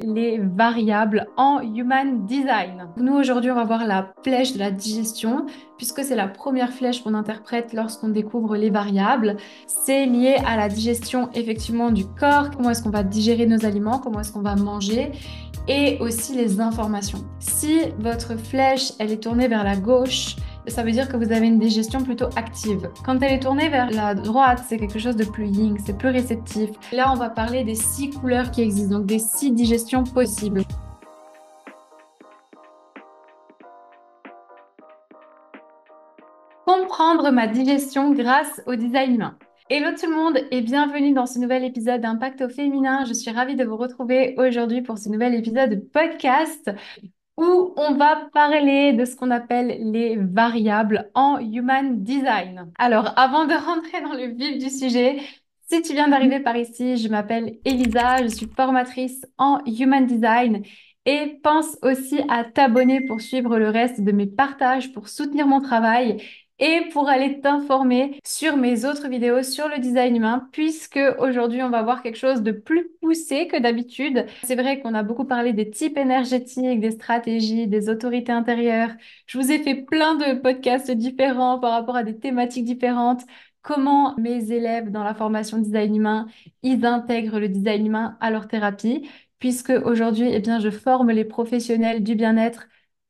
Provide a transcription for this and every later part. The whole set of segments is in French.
Les variables en Human Design. Nous, aujourd'hui, on va voir la flèche de la digestion, puisque c'est la première flèche qu'on interprète lorsqu'on découvre les variables. C'est lié à la digestion, effectivement, du corps, comment est-ce qu'on va digérer nos aliments, comment est-ce qu'on va manger, et aussi les informations. Si votre flèche, elle est tournée vers la gauche, ça veut dire que vous avez une digestion plutôt active. Quand elle est tournée vers la droite, c'est quelque chose de plus yin, c'est plus réceptif. Là, on va parler des 6 couleurs qui existent, donc des 6 digestions possibles. Comprendre ma digestion grâce au design humain. Hello tout le monde et bienvenue dans ce nouvel épisode d'Impact au féminin. Je suis ravie de vous retrouver aujourd'hui pour ce nouvel épisode de podcast où on va parler de ce qu'on appelle les variables en Human Design. Alors, avant de rentrer dans le vif du sujet, si tu viens d'arriver par ici, je m'appelle Elisa, je suis formatrice en Human Design et pense aussi à t'abonner pour suivre le reste de mes partages, pour soutenir mon travail et pour aller t'informer sur mes autres vidéos sur le design humain, puisque aujourd'hui on va voir quelque chose de plus poussé que d'habitude. C'est vrai qu'on a beaucoup parlé des types énergétiques, des stratégies, des autorités intérieures. Je vous ai fait plein de podcasts différents par rapport à des thématiques différentes. Comment mes élèves dans la formation design humain, ils intègrent le design humain à leur thérapie, puisque aujourd'hui, eh bien, je forme les professionnels du bien-être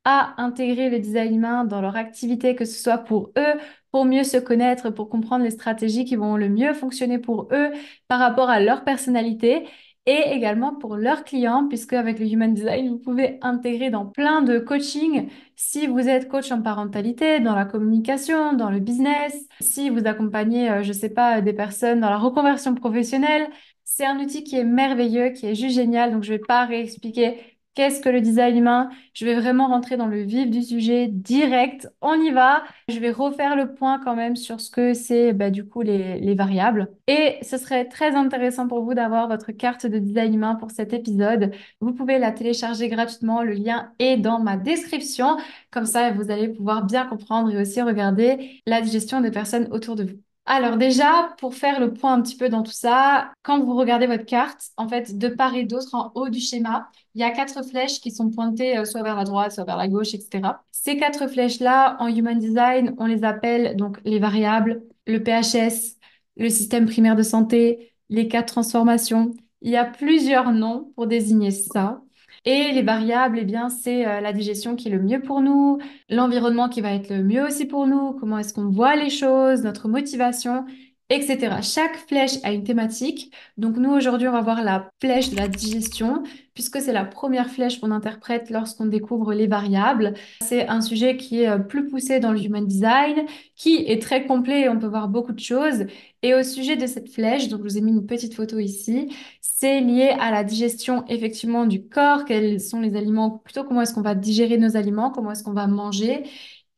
à intégrer le design humain dans leur activité, que ce soit pour eux, pour mieux se connaître, pour comprendre les stratégies qui vont le mieux fonctionner pour eux par rapport à leur personnalité et également pour leurs clients, puisque avec le Human Design, vous pouvez intégrer dans plein de coaching si vous êtes coach en parentalité, dans la communication, dans le business, si vous accompagnez, je sais pas, des personnes dans la reconversion professionnelle. C'est un outil qui est merveilleux, qui est juste génial, donc je vais pas réexpliquer qu'est-ce que le design humain. Je vais vraiment rentrer dans le vif du sujet direct. On y va. Je vais refaire le point quand même sur ce que c'est du coup les variables. Et ce serait très intéressant pour vous d'avoir votre carte de design humain pour cet épisode. Vous pouvez la télécharger gratuitement. Le lien est dans ma description. Comme ça, vous allez pouvoir bien comprendre et aussi regarder la digestion des personnes autour de vous. Alors déjà, pour faire le point un petit peu dans tout ça, quand vous regardez votre carte, en fait, de part et d'autre, en haut du schéma, il y a 4 flèches qui sont pointées soit vers la droite, soit vers la gauche, etc. Ces 4 flèches-là, en Human Design, on les appelle donc les variables, le PHS, le système primaire de santé, les 4 transformations. Il y a plusieurs noms pour désigner ça. Et les variables, eh bien, c'est la digestion qui est le mieux pour nous, l'environnement qui va être le mieux aussi pour nous, comment est-ce qu'on voit les choses, notre motivation, etc. Chaque flèche a une thématique. Donc nous, aujourd'hui, on va voir la flèche de la digestion, puisque c'est la première flèche qu'on interprète lorsqu'on découvre les variables. C'est un sujet qui est plus poussé dans le Human Design, qui est très complet et on peut voir beaucoup de choses. Et au sujet de cette flèche, donc je vous ai mis une petite photo ici, c'est lié à la digestion effectivement du corps, quels sont les aliments, plutôt comment est-ce qu'on va digérer nos aliments, comment est-ce qu'on va manger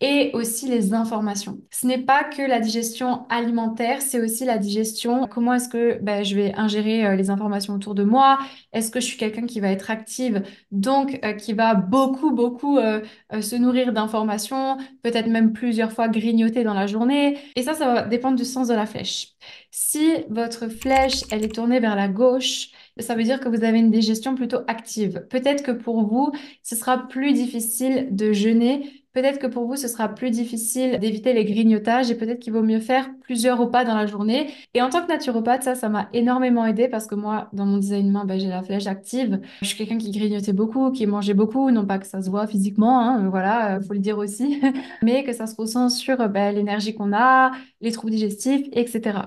et aussi les informations. Ce n'est pas que la digestion alimentaire, c'est aussi la digestion, comment est-ce que je vais ingérer les informations autour de moi, est-ce que je suis quelqu'un qui va être active, donc qui va beaucoup se nourrir d'informations, peut-être même plusieurs fois grignoter dans la journée, et ça va dépendre du sens de la flèche. Si votre flèche, elle est tournée vers la gauche, ça veut dire que vous avez une digestion plutôt active. Peut-être que pour vous, ce sera plus difficile de jeûner. Peut-être que pour vous, ce sera plus difficile d'éviter les grignotages et peut-être qu'il vaut mieux faire plusieurs repas dans la journée. Et en tant que naturopathe, ça m'a énormément aidé parce que moi, dans mon designement, j'ai la flèche active. Je suis quelqu'un qui grignotait beaucoup, qui mangeait beaucoup, non pas que ça se voit physiquement, hein, voilà, faut le dire aussi, mais que ça se ressent sur l'énergie qu'on a, les troubles digestifs, etc.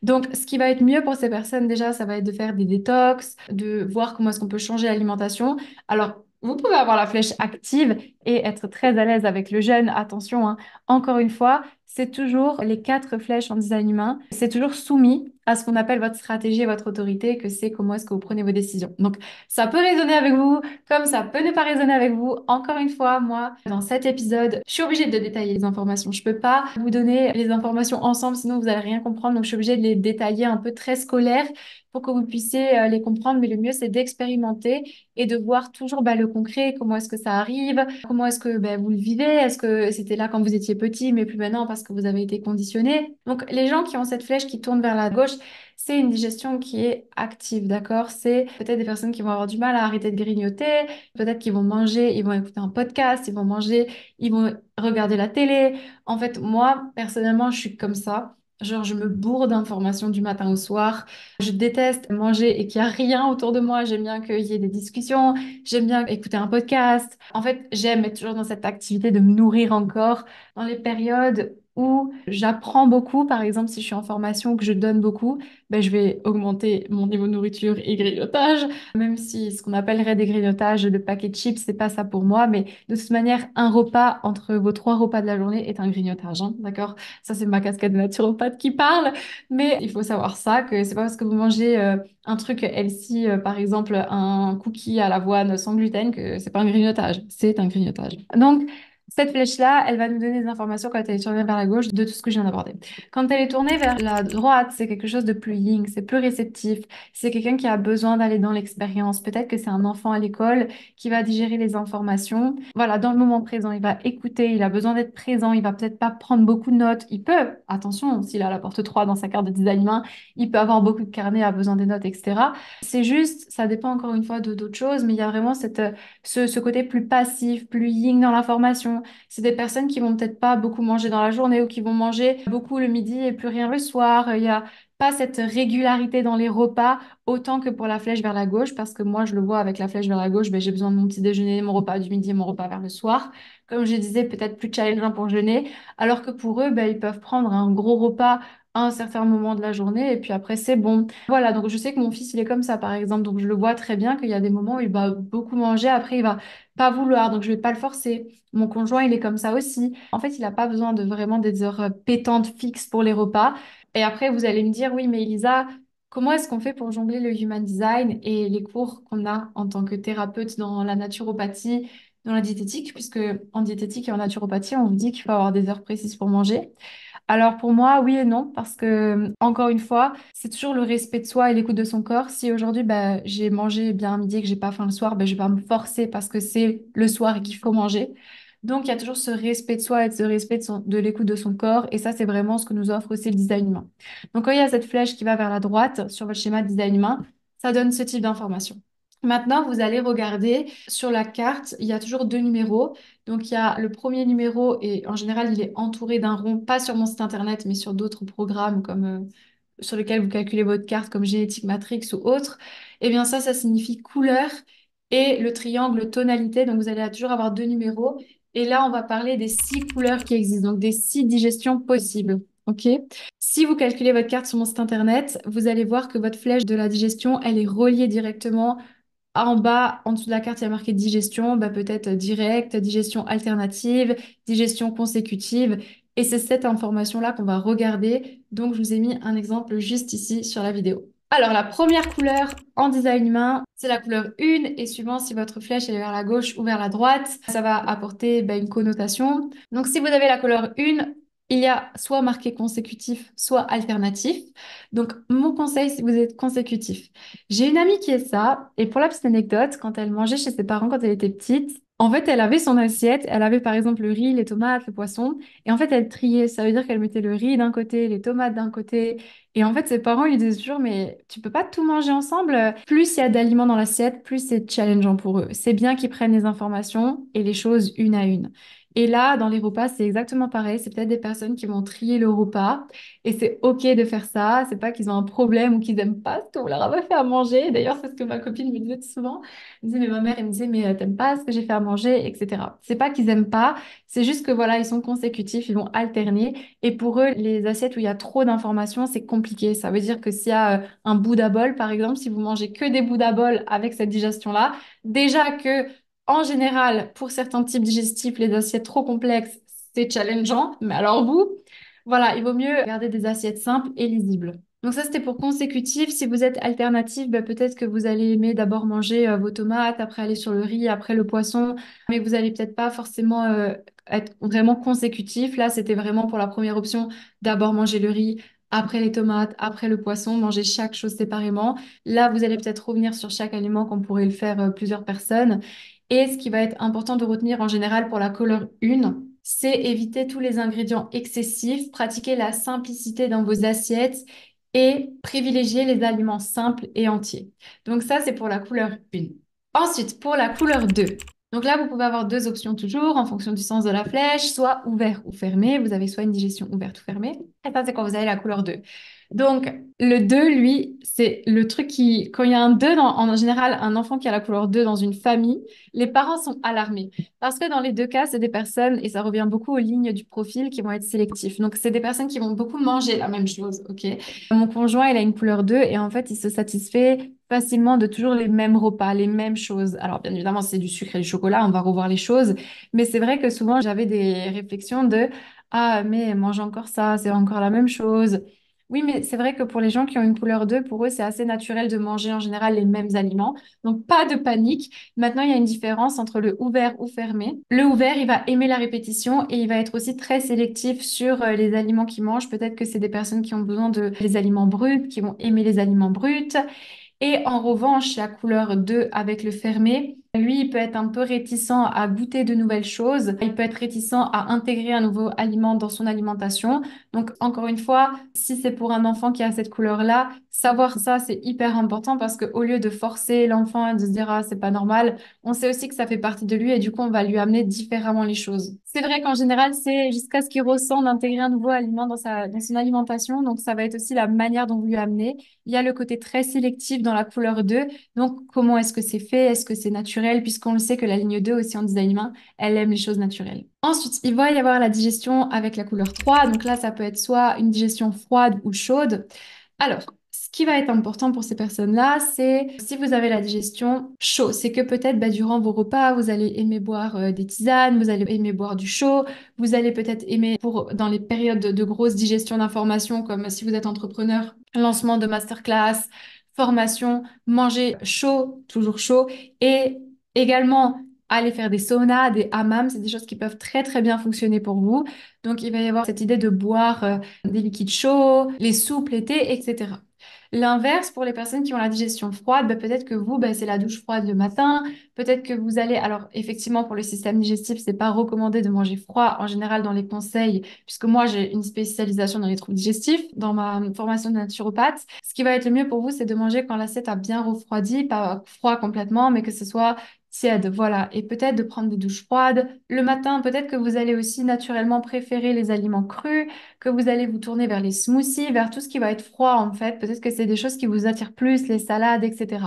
Donc, ce qui va être mieux pour ces personnes, déjà, ça va être de faire des détox, de voir comment est-ce qu'on peut changer l'alimentation. Alors, vous pouvez avoir la flèche active et être très à l'aise avec le jeûne. Attention, hein. Encore une fois, c'est toujours les 4 flèches en design humain. C'est toujours soumis à ce qu'on appelle votre stratégie et votre autorité, que c'est comment est-ce que vous prenez vos décisions. Donc, ça peut résonner avec vous, comme ça peut ne pas résonner avec vous. Encore une fois, moi, dans cet épisode, je suis obligée de détailler les informations. Je peux pas vous donner les informations ensemble, sinon vous allez rien comprendre. Donc, je suis obligée de les détailler un peu très scolaire pour que vous puissiez les comprendre. Mais le mieux, c'est d'expérimenter et de voir toujours le concret, comment est-ce que ça arrive, comment est-ce que vous le vivez, est-ce que c'était là quand vous étiez petit, mais plus maintenant parce parce que vous avez été conditionné. Donc, les gens qui ont cette flèche qui tourne vers la gauche, c'est une digestion qui est active, d'accord? C'est peut-être des personnes qui vont avoir du mal à arrêter de grignoter, peut-être qu'ils vont manger, ils vont écouter un podcast, ils vont manger, ils vont regarder la télé. En fait, moi, personnellement, je suis comme ça. Genre, je me bourre d'informations du matin au soir. Je déteste manger et qu'il n'y a rien autour de moi. J'aime bien qu'il y ait des discussions. J'aime bien écouter un podcast. En fait, j'aime être toujours dans cette activité de me nourrir encore dans les périodes où j'apprends beaucoup. Par exemple, si je suis en formation, que je donne beaucoup, ben, je vais augmenter mon niveau de nourriture et grignotage. Même si ce qu'on appellerait des grignotages de paquets de chips, c'est pas ça pour moi. Mais de toute manière, un repas entre vos trois repas de la journée est un grignotage, hein, d'accord? Ça, c'est ma casquette de naturopathe qui parle. Mais il faut savoir ça, que c'est pas parce que vous mangez un truc healthy, par exemple un cookie à l'avoine sans gluten, que c'est pas un grignotage. C'est un grignotage. Donc, cette flèche-là, elle va nous donner des informations quand elle est tournée vers la gauche de tout ce que je viens d'aborder. Quand elle est tournée vers la droite, c'est quelque chose de plus yin, c'est plus réceptif. C'est quelqu'un qui a besoin d'aller dans l'expérience. Peut-être que c'est un enfant à l'école qui va digérer les informations. Voilà, dans le moment présent, il va écouter, il a besoin d'être présent, il va peut-être pas prendre beaucoup de notes. Il peut, attention, s'il a la porte 3 dans sa carte de design humain, il peut avoir beaucoup de carnets, a besoin des notes, etc. C'est juste, ça dépend encore une fois de d'autres choses, mais il y a vraiment ce côté plus passif, plus yin dans la formation. C'est des personnes qui vont peut-être pas beaucoup manger dans la journée ou qui vont manger beaucoup le midi et plus rien le soir. Il y a pas cette régularité dans les repas autant que pour la flèche vers la gauche, parce que moi, je le vois avec la flèche vers la gauche, ben, j'ai besoin de mon petit déjeuner, mon repas du midi et mon repas vers le soir. Comme je disais, peut-être plus challengeant pour jeûner, alors que pour eux, ben, ils peuvent prendre un gros repas à un certain moment de la journée et puis après, c'est bon. Voilà, donc je sais que mon fils, il est comme ça, par exemple, donc je le vois très bien qu'il y a des moments où il va beaucoup manger, après, il va pas vouloir, donc je vais pas le forcer. Mon conjoint, il est comme ça aussi. En fait, il n'a pas besoin de vraiment des heures pétantes fixes pour les repas. Et après, vous allez me dire, oui, mais Elisa, comment est-ce qu'on fait pour jongler le human design et les cours qu'on a en tant que thérapeute dans la naturopathie, dans la diététique, puisque en diététique et en naturopathie, on vous dit qu'il faut avoir des heures précises pour manger. Alors pour moi, oui et non, parce que encore une fois, c'est toujours le respect de soi et l'écoute de son corps. Si aujourd'hui, bah, j'ai mangé bien à midi et que j'ai pas faim le soir, bah, je vais pas me forcer parce que c'est le soir et qu'il faut manger. Donc il y a toujours ce respect de soi et ce respect de l'écoute de son corps. Et ça, c'est vraiment ce que nous offre aussi le design humain. Donc quand il y a cette flèche qui va vers la droite sur votre schéma de design humain, ça donne ce type d'information. Maintenant, vous allez regarder sur la carte, il y a toujours deux numéros. Donc, il y a le premier numéro et en général, il est entouré d'un rond, pas sur mon site internet, mais sur d'autres programmes comme sur lesquels vous calculez votre carte, comme Génétique Matrix ou autre. Eh bien, ça signifie couleur et le triangle tonalité. Donc, vous allez toujours avoir deux numéros. Et là, on va parler des six couleurs qui existent, donc des six digestions possibles. OK? Si vous calculez votre carte sur mon site internet, vous allez voir que votre flèche de la digestion, elle est reliée directement en bas, en dessous de la carte, il y a marqué digestion, bah, peut-être directe, digestion alternative, digestion consécutive. Et c'est cette information-là qu'on va regarder. Donc, je vous ai mis un exemple juste ici sur la vidéo. Alors, la première couleur en design humain, c'est la couleur 1. Et suivant si votre flèche elle est vers la gauche ou vers la droite, ça va apporter bah, une connotation. Donc, si vous avez la couleur 1, il y a soit marqué consécutif, soit alternatif. Donc, mon conseil, si vous êtes consécutif. J'ai une amie qui est ça, et pour la petite anecdote, quand elle mangeait chez ses parents quand elle était petite, en fait, elle avait son assiette, elle avait par exemple le riz, les tomates, le poisson, et en fait, elle triait. Ça veut dire qu'elle mettait le riz d'un côté, les tomates d'un côté, et en fait, ses parents lui disaient toujours, mais tu peux pas tout manger ensemble. Plus il y a d'aliments dans l'assiette, plus c'est challengeant pour eux. C'est bien qu'ils prennent les informations et les choses une à une. Et là, dans les repas, c'est exactement pareil. C'est peut-être des personnes qui vont trier le repas. Et c'est OK de faire ça. C'est pas qu'ils ont un problème ou qu'ils aiment pas ce qu'on leur a fait à manger. D'ailleurs, c'est ce que ma copine me disait souvent. Elle me disait, mais ma mère, elle me disait, mais t'aimes pas ce que j'ai fait à manger, etc. C'est pas qu'ils aiment pas. C'est juste que voilà, ils sont consécutifs, ils vont alterner. Et pour eux, les assiettes où il y a trop d'informations, c'est compliqué. Ça veut dire que s'il y a un Bouddha bol, par exemple, si vous mangez que des Bouddha bol avec cette digestion-là, déjà que en général, pour certains types digestifs, les assiettes trop complexes, c'est challengeant. Mais alors vous, voilà, il vaut mieux garder des assiettes simples et lisibles. Donc ça, c'était pour consécutif. Si vous êtes alternatif, ben, peut-être que vous allez aimer d'abord manger vos tomates, après aller sur le riz, après le poisson, mais vous allez peut-être pas forcément être vraiment consécutif. Là, c'était vraiment pour la première option, d'abord manger le riz, après les tomates, après le poisson, manger chaque chose séparément. Là, vous allez peut-être revenir sur chaque aliment comme pourrait le faire plusieurs personnes. Et ce qui va être important de retenir en général pour la couleur 1, c'est éviter tous les ingrédients excessifs, pratiquer la simplicité dans vos assiettes et privilégier les aliments simples et entiers. Donc ça, c'est pour la couleur 1. Ensuite, pour la couleur 2. Donc là, vous pouvez avoir deux options toujours en fonction du sens de la flèche, soit ouvert ou fermé. Vous avez soit une digestion ouverte ou fermée. Et ça, c'est quand vous avez la couleur 2. Donc, le 2, lui, c'est le truc qui, quand il y a un 2, en général, un enfant qui a la couleur 2 dans une famille, les parents sont alarmés. Parce que dans les deux cas, c'est des personnes, et ça revient beaucoup aux lignes du profil, qui vont être sélectifs. Donc, c'est des personnes qui vont beaucoup manger la même chose, ok? Mon conjoint, il a une couleur 2 et en fait, il se satisfait facilement de toujours les mêmes repas, les mêmes choses. Alors, bien évidemment, c'est du sucre et du chocolat, on va revoir les choses. Mais c'est vrai que souvent, j'avais des réflexions de, ah, mais mange encore ça, c'est encore la même chose. Oui, mais c'est vrai que pour les gens qui ont une couleur 2, pour eux, c'est assez naturel de manger en général les mêmes aliments. Donc, pas de panique. Maintenant, il y a une différence entre le ouvert ou fermé. Le ouvert, il va aimer la répétition et il va être aussi très sélectif sur les aliments qu'il mange. Peut-être que c'est des personnes qui ont besoin de les aliments bruts, qui vont aimer les aliments bruts. Et en revanche, la couleur 2 avec le fermé, lui, il peut être un peu réticent à goûter de nouvelles choses. Il peut être réticent à intégrer un nouveau aliment dans son alimentation. Donc, encore une fois, si c'est pour un enfant qui a cette couleur-là, savoir ça, c'est hyper important parce qu'au lieu de forcer l'enfant et de se dire, ah, c'est pas normal, on sait aussi que ça fait partie de lui et du coup, on va lui amener différemment les choses. C'est vrai qu'en général, c'est jusqu'à ce qu'il ressent d'intégrer un nouveau aliment dans son alimentation. Donc, ça va être aussi la manière dont vous lui amenez. Il y a le côté très sélectif dans la couleur 2. Donc, comment est-ce que c'est fait? Est-ce que c'est naturel? Puisqu'on le sait que la ligne 2 aussi en design humain, elle aime les choses naturelles. Ensuite, il va y avoir la digestion avec la couleur 3. Donc là, ça peut être soit une digestion froide ou chaude. Alors, ce qui va être important pour ces personnes-là, c'est si vous avez la digestion chaud, c'est que peut-être durant vos repas, vous allez aimer boire des tisanes, vous allez aimer boire du chaud, vous allez peut-être aimer, dans les périodes de grosse digestion d'informations, comme si vous êtes entrepreneur, lancement de masterclass, formation, manger chaud, toujours chaud, et également aller faire des saunas, des hammams, c'est des choses qui peuvent très très bien fonctionner pour vous. Donc il va y avoir cette idée de boire des liquides chauds, les soupes l'été, etc. L'inverse, pour les personnes qui ont la digestion froide, peut-être que vous, c'est la douche froide le matin. Peut-être que vous allez... Alors, effectivement, pour le système digestif, c'est pas recommandé de manger froid en général dans les conseils, puisque moi, j'ai une spécialisation dans les troubles digestifs, dans ma formation de naturopathe. Ce qui va être le mieux pour vous, c'est de manger quand l'assiette a bien refroidi, pas froid complètement, mais que ce soit tiède, voilà. Et peut-être de prendre des douches froides. Le matin, peut-être que vous allez aussi naturellement préférer les aliments crus, que vous allez vous tourner vers les smoothies, vers tout ce qui va être froid en fait. Peut-être que c'est des choses qui vous attirent plus, les salades, etc.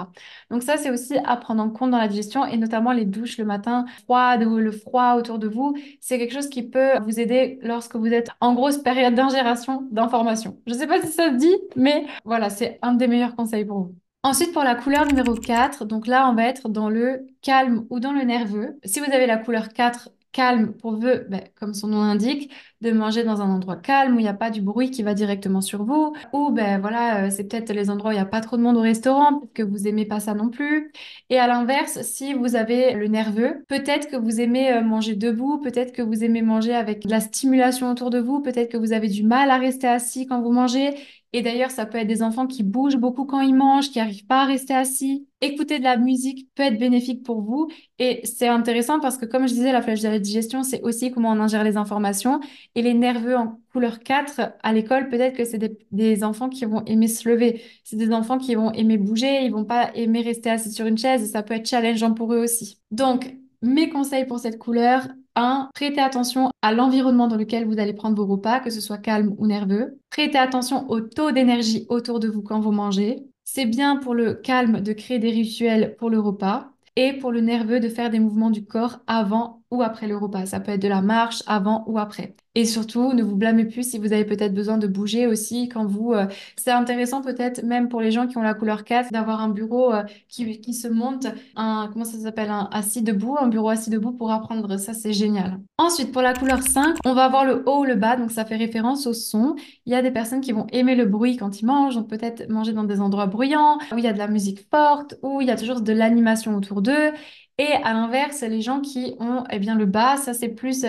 Donc ça, c'est aussi à prendre en compte dans la digestion et notamment les douches le matin froides ou le froid autour de vous. C'est quelque chose qui peut vous aider lorsque vous êtes en grosse période d'ingération d'informations. Je ne sais pas si ça se dit, mais voilà, c'est un des meilleurs conseils pour vous. Ensuite, pour la couleur numéro 4, donc là, on va être dans le calme ou dans le nerveux. Si vous avez la couleur 4, calme, pour vous, comme son nom l'indique, de manger dans un endroit calme où il n'y a pas du bruit qui va directement sur vous, ou voilà, c'est peut-être les endroits où il n'y a pas trop de monde au restaurant, peut-être que vous aimez pas ça non plus. Et à l'inverse, si vous avez le nerveux, peut-être que vous aimez manger debout, peut-être que vous aimez manger avec de la stimulation autour de vous, peut-être que vous avez du mal à rester assis quand vous mangez. Et d'ailleurs, ça peut être des enfants qui bougent beaucoup quand ils mangent, qui n'arrivent pas à rester assis. Écouter de la musique peut être bénéfique pour vous. Et c'est intéressant parce que, comme je disais, la flèche de la digestion, c'est aussi comment on ingère les informations. Et les nerveux en couleur 4 à l'école, peut-être que c'est des enfants qui vont aimer se lever. C'est des enfants qui vont aimer bouger, ils vont pas aimer rester assis sur une chaise et ça peut être challengeant pour eux aussi. Donc, mes conseils pour cette couleur, 1. Prêtez attention à l'environnement dans lequel vous allez prendre vos repas, que ce soit calme ou nerveux. Prêtez attention au taux d'énergie autour de vous quand vous mangez. C'est bien pour le calme de créer des rituels pour le repas et pour le nerveux de faire des mouvements du corps avant ou après le repas. Ça peut être de la marche avant ou après. Et surtout, ne vous blâmez plus si vous avez peut-être besoin de bouger aussi quand vous... C'est intéressant peut-être même pour les gens qui ont la couleur 4 d'avoir un bureau qui se monte, comment ça s'appelle, un assis debout, un bureau assis debout pour apprendre. Ça, c'est génial. Ensuite, pour la couleur 5, on va avoir le haut ou le bas, donc ça fait référence au son. Il y a des personnes qui vont aimer le bruit quand ils mangent, donc peut-être manger dans des endroits bruyants, où il y a de la musique forte, où il y a toujours de l'animation autour d'eux. Et à l'inverse, les gens qui ont eh bien, le bas, ça c'est plus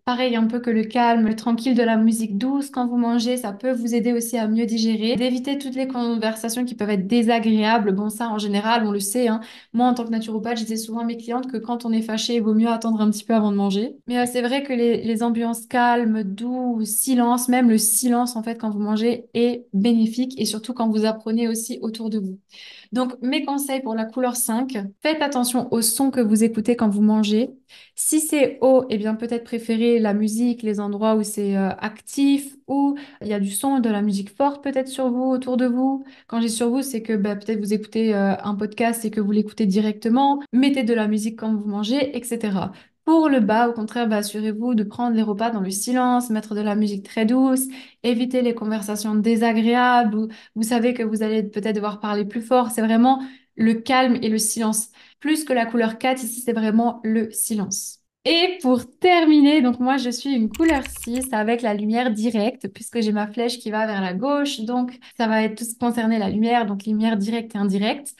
pareil un peu que le calme, le tranquille de la musique douce quand vous mangez, ça peut vous aider aussi à mieux digérer, d'éviter toutes les conversations qui peuvent être désagréables. Bon, ça en général, on le sait, hein. Moi, en tant que naturopathe, je disais souvent à mes clientes que quand on est fâché, il vaut mieux attendre un petit peu avant de manger. Mais c'est vrai que les ambiances calmes, doux, silence, même le silence en fait quand vous mangez est bénéfique et surtout quand vous apprenez aussi autour de vous. Donc, mes conseils pour la couleur 5, faites attention au son que vous écoutez quand vous mangez. Si c'est haut, eh bien peut-être préférez la musique, les endroits où c'est actif, où il y a du son, de la musique forte peut-être sur vous, autour de vous. Quand j'ai sur vous, c'est que bah, peut-être vous écoutez un podcast et que vous l'écoutez directement. Mettez de la musique quand vous mangez, etc. Pour le bas, au contraire, bah, assurez-vous de prendre les repas dans le silence, mettre de la musique très douce, éviter les conversations désagréables ou vous savez que vous allez peut-être devoir parler plus fort. C'est vraiment le calme et le silence. Plus que la couleur 4, ici, c'est vraiment le silence. Et pour terminer, donc moi je suis une couleur 6 avec la lumière directe puisque j'ai ma flèche qui va vers la gauche. Donc ça va être tout ce qui concerne la lumière, donc lumière directe et indirecte.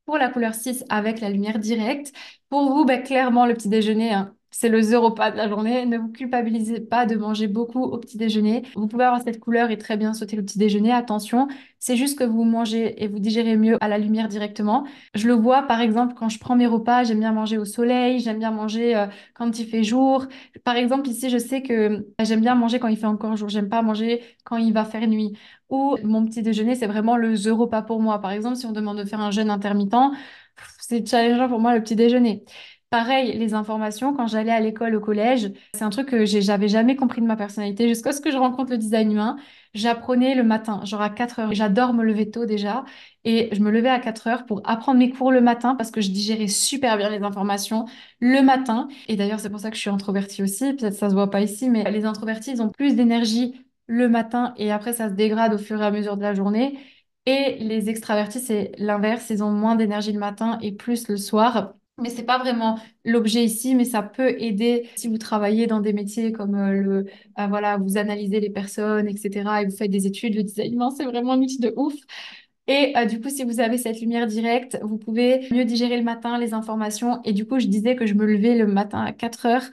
Pour la couleur 6 avec la lumière directe. Pour vous, ben, clairement le petit déjeuner, hein, c'est le zéro repas de la journée. Ne vous culpabilisez pas de manger beaucoup au petit déjeuner. Vous pouvez avoir cette couleur et très bien sauter le petit déjeuner. Attention, c'est juste que vous mangez et vous digérez mieux à la lumière directement. Je le vois par exemple quand je prends mes repas, j'aime bien manger au soleil, j'aime bien manger quand il fait jour. Par exemple, ici, je sais que j'aime bien manger quand il fait encore jour. J'aime pas manger quand il va faire nuit. Ou mon petit déjeuner, c'est vraiment le the repas pour moi. Par exemple, si on demande de faire un jeûne intermittent, c'est challengeant pour moi le petit déjeuner. Pareil, les informations, quand j'allais à l'école, au collège, c'est un truc que j'avais jamais compris de ma personnalité jusqu'à ce que je rencontre le design humain. J'apprenais le matin, genre à 4 heures. J'adore me lever tôt déjà. Et je me levais à 4 heures pour apprendre mes cours le matin parce que je digérais super bien les informations le matin. Et d'ailleurs, c'est pour ça que je suis introvertie aussi. Peut-être ça se voit pas ici, mais les introvertis, ils ont plus d'énergie le matin et après, ça se dégrade au fur et à mesure de la journée. Et les extravertis, c'est l'inverse. Ils ont moins d'énergie le matin et plus le soir. Mais c'est pas vraiment l'objet ici, mais ça peut aider si vous travaillez dans des métiers comme voilà, vous analysez les personnes, etc. et vous faites des études, le design humain, c'est vraiment un outil de ouf. Et du coup, si vous avez cette lumière directe, vous pouvez mieux digérer le matin les informations. Et du coup, je disais que je me levais le matin à 4 heures.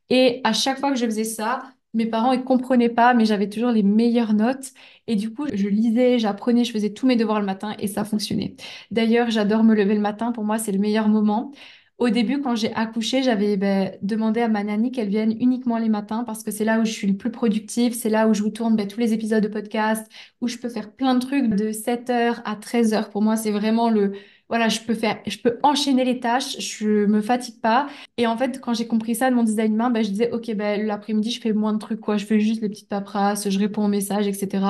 Et à chaque fois que je faisais ça, mes parents, ils comprenaient pas, mais j'avais toujours les meilleures notes. Et du coup, je lisais, j'apprenais, je faisais tous mes devoirs le matin et ça fonctionnait. D'ailleurs, j'adore me lever le matin. Pour moi, c'est le meilleur moment. Au début, quand j'ai accouché, j'avais demandé à ma nanny qu'elle vienne uniquement les matins parce que c'est là où je suis le plus productive, c'est là où je vous tourne tous les épisodes de podcast, où je peux faire plein de trucs de 7 heures à 13 heures. Pour moi, c'est vraiment le... Voilà, je peux enchaîner les tâches, je me fatigue pas. Et en fait, quand j'ai compris ça de mon design main, je disais, OK, l'après-midi, je fais moins de trucs, quoi. Je fais juste les petites paperasses, je réponds aux messages, etc.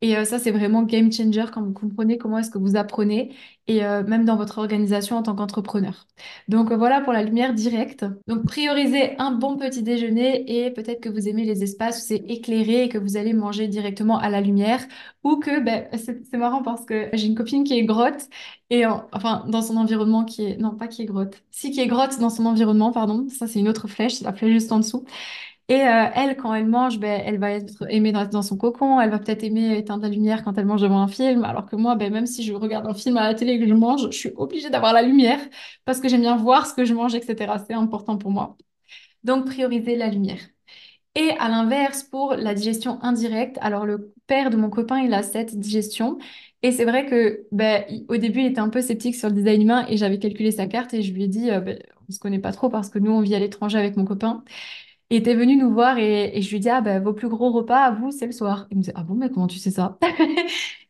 Et ça, c'est vraiment game changer quand vous comprenez comment est-ce que vous apprenez et même dans votre organisation en tant qu'entrepreneur. Donc voilà pour la lumière directe. Donc priorisez un bon petit déjeuner et peut-être que vous aimez les espaces où c'est éclairé et que vous allez manger directement à la lumière ou que c'est marrant parce que j'ai une copine qui est grotte et enfin dans son environnement qui est non pas qui est grotte, si qui est grotte dans son environnement pardon, ça c'est une autre flèche, c'est la flèche juste en dessous. Et elle, quand elle mange, elle va être aimée dans son cocon. Elle va peut-être aimer éteindre la lumière quand elle mange devant un film. Alors que moi, même si je regarde un film à la télé et que je mange, je suis obligée d'avoir la lumière parce que j'aime bien voir ce que je mange, etc. C'est important pour moi. Donc, prioriser la lumière. Et à l'inverse, pour la digestion indirecte, alors le père de mon copain, il a cette digestion. Et c'est vrai que au début, il était un peu sceptique sur le design humain et j'avais calculé sa carte et je lui ai dit, on se connaît pas trop parce que nous, on vit à l'étranger avec mon copain. Il était venu nous voir et je lui dis, ah ben, vos plus gros repas à vous, c'est le soir. Il me dit, ah bon, mais comment tu sais ça?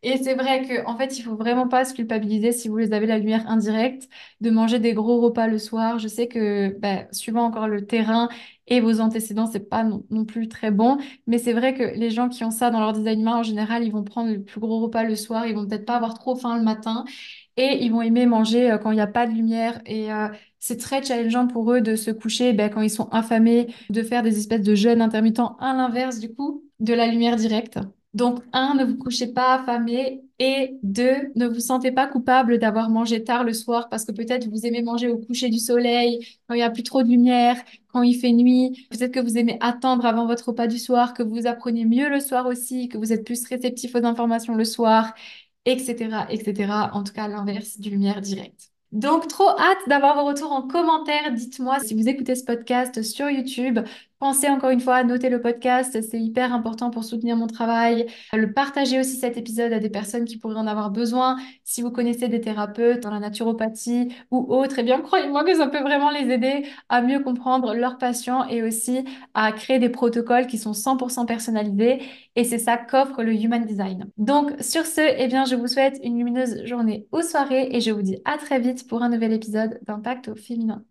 Et c'est vrai qu'en fait, il faut vraiment pas se culpabiliser si vous les avez la lumière indirecte, de manger des gros repas le soir. Je sais que, suivant encore le terrain et vos antécédents, c'est pas non plus très bon. Mais c'est vrai que les gens qui ont ça dans leur design main, en général, ils vont prendre le plus gros repas le soir. Ils vont peut-être pas avoir trop faim le matin et ils vont aimer manger quand il n'y a pas de lumière. Et c'est très challengeant pour eux de se coucher quand ils sont affamés, de faire des espèces de jeûnes intermittents à l'inverse du coup de la lumière directe. Donc, un, ne vous couchez pas affamé et deux, ne vous sentez pas coupable d'avoir mangé tard le soir parce que peut-être vous aimez manger au coucher du soleil, quand il n'y a plus trop de lumière, quand il fait nuit. Peut-être que vous aimez attendre avant votre repas du soir, que vous apprenez mieux le soir aussi, que vous êtes plus réceptif aux informations le soir, etc., etc. En tout cas, l'inverse du lumière directe. Donc, trop hâte d'avoir vos retours en commentaire. Dites-moi si vous écoutez ce podcast sur YouTube. Pensez encore une fois à noter le podcast, c'est hyper important pour soutenir mon travail. Le partager aussi cet épisode à des personnes qui pourraient en avoir besoin. Si vous connaissez des thérapeutes dans la naturopathie ou autres, eh bien, croyez-moi que ça peut vraiment les aider à mieux comprendre leurs patients et aussi à créer des protocoles qui sont 100% personnalisés. Et c'est ça qu'offre le Human Design. Donc, sur ce, eh bien, je vous souhaite une lumineuse journée ou soirée et je vous dis à très vite pour un nouvel épisode d'Impact au féminin.